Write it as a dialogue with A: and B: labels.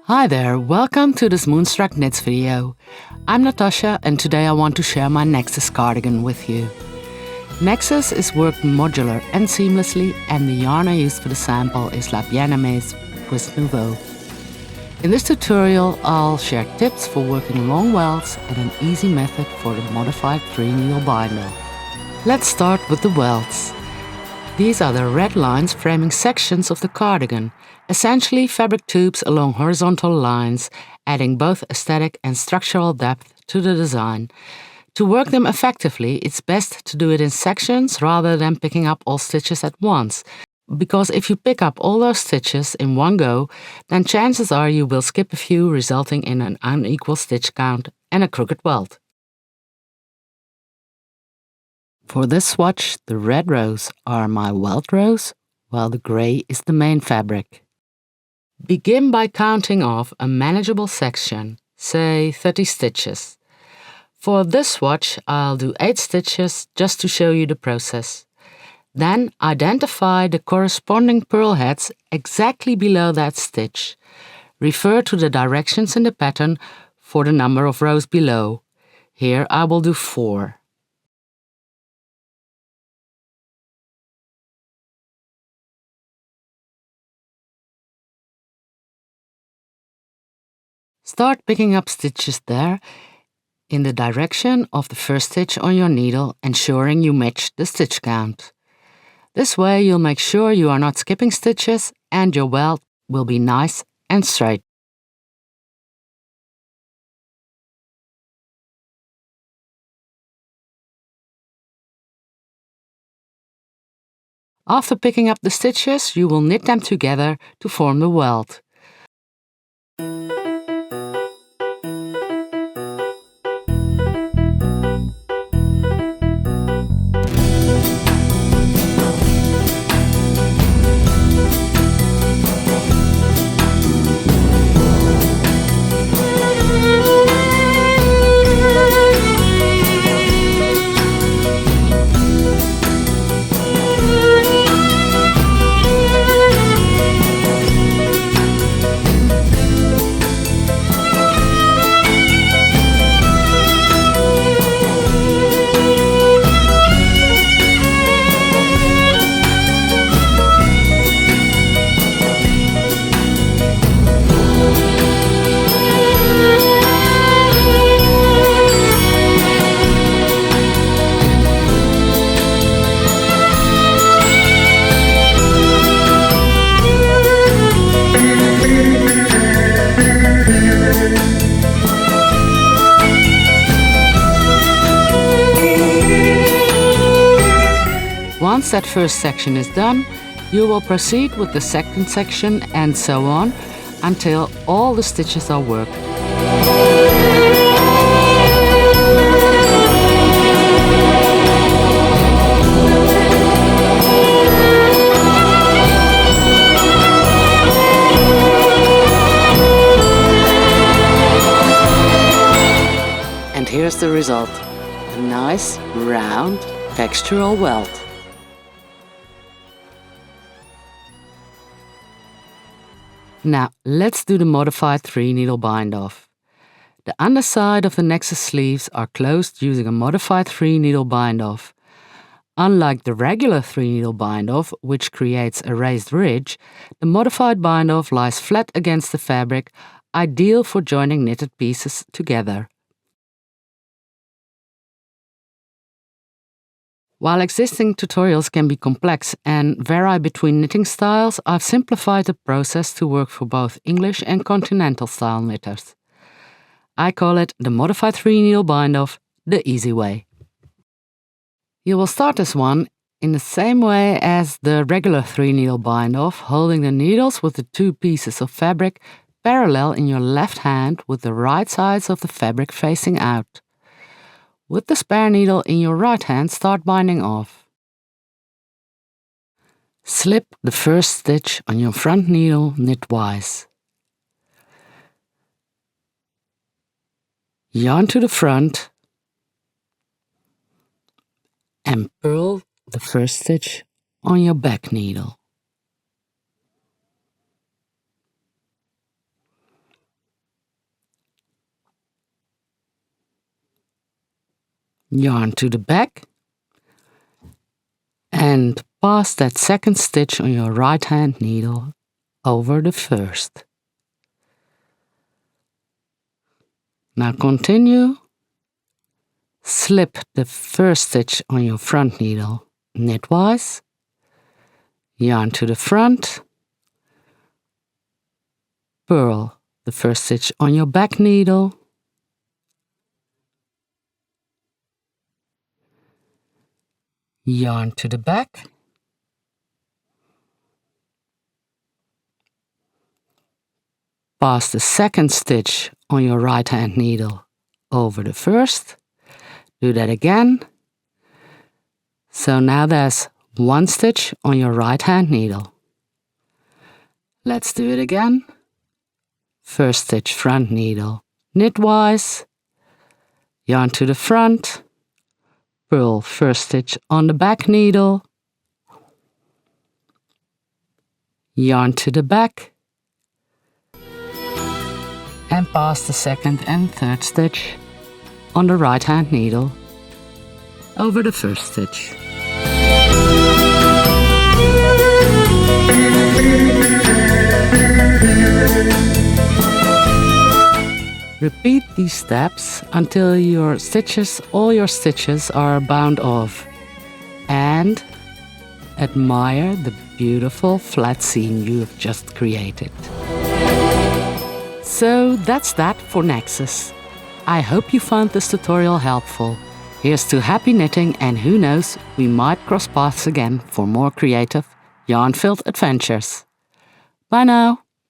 A: Hi there, welcome to this Moonstruck Knits video. I'm Natasha and today I want to share my Nexxus cardigan with you. Nexxus is worked modular and seamlessly, and the yarn I used for the sample is La Bien-Aimée Twist Nouveau. In this tutorial I'll share tips for working long welts and an easy method for the modified 3-needle binder. Let's start with the welts. These are the red lines framing sections of the cardigan, essentially fabric tubes along horizontal lines, adding both aesthetic and structural depth to the design. To work them effectively, it's best to do it in sections rather than picking up all stitches at once, because if you pick up all those stitches in one go, then chances are you will skip a few, resulting in an unequal stitch count and a crooked welt. For this swatch, the red rows are my welt rows, while the grey is the main fabric. Begin by counting off a manageable section, say 30 stitches. For this swatch, I'll do 8 stitches just to show you the process. Then identify the corresponding purl heads exactly below that stitch. Refer to the directions in the pattern for the number of rows below. Here I will do 4. Start picking up stitches there in the direction of the first stitch on your needle, ensuring you match the stitch count. This way you'll make sure you are not skipping stitches and your welt will be nice and straight. After picking up the stitches, you will knit them together to form the welt. Once that first section is done, you will proceed with the second section and so on until all the stitches are worked. And here's the result: a nice, round, textural welt. Now, let's do the modified 3-needle bind-off. The underside of the Nexxus sleeves are closed using a modified 3-needle bind-off. Unlike the regular 3-needle bind-off, which creates a raised ridge, the modified bind-off lies flat against the fabric, ideal for joining knitted pieces together. While existing tutorials can be complex and vary between knitting styles, I've simplified the process to work for both English and continental style knitters. I call it the modified 3-needle bind-off, the easy way. You will start this one in the same way as the regular 3-needle bind-off, holding the needles with the 2 pieces of fabric parallel in your left hand with the right sides of the fabric facing out. With the spare needle in your right hand, start binding off. Slip the first stitch on your front needle knitwise. Yarn to the front and purl the first stitch on your back needle. yarn to the back, and pass that second stitch on your right hand needle over the first. Now continue. Slip the first stitch on your front needle knitwise, yarn to the front, purl the first stitch on your back needle, yarn to the back, pass the second stitch on your right hand needle over the first. Do that again. So now there's one stitch on your right hand needle. Let's do it again. First stitch front needle knitwise, yarn to the front, purl first stitch on the back needle, yarn to the back, and pass the second and third stitch on the right hand needle over the first stitch. Repeat these steps until all your stitches are bound off, and admire the beautiful flat seam you have just created. So that's that for Nexxus. I hope you found this tutorial helpful. Here's to happy knitting, and who knows, we might cross paths again for more creative, yarn-filled adventures. Bye now!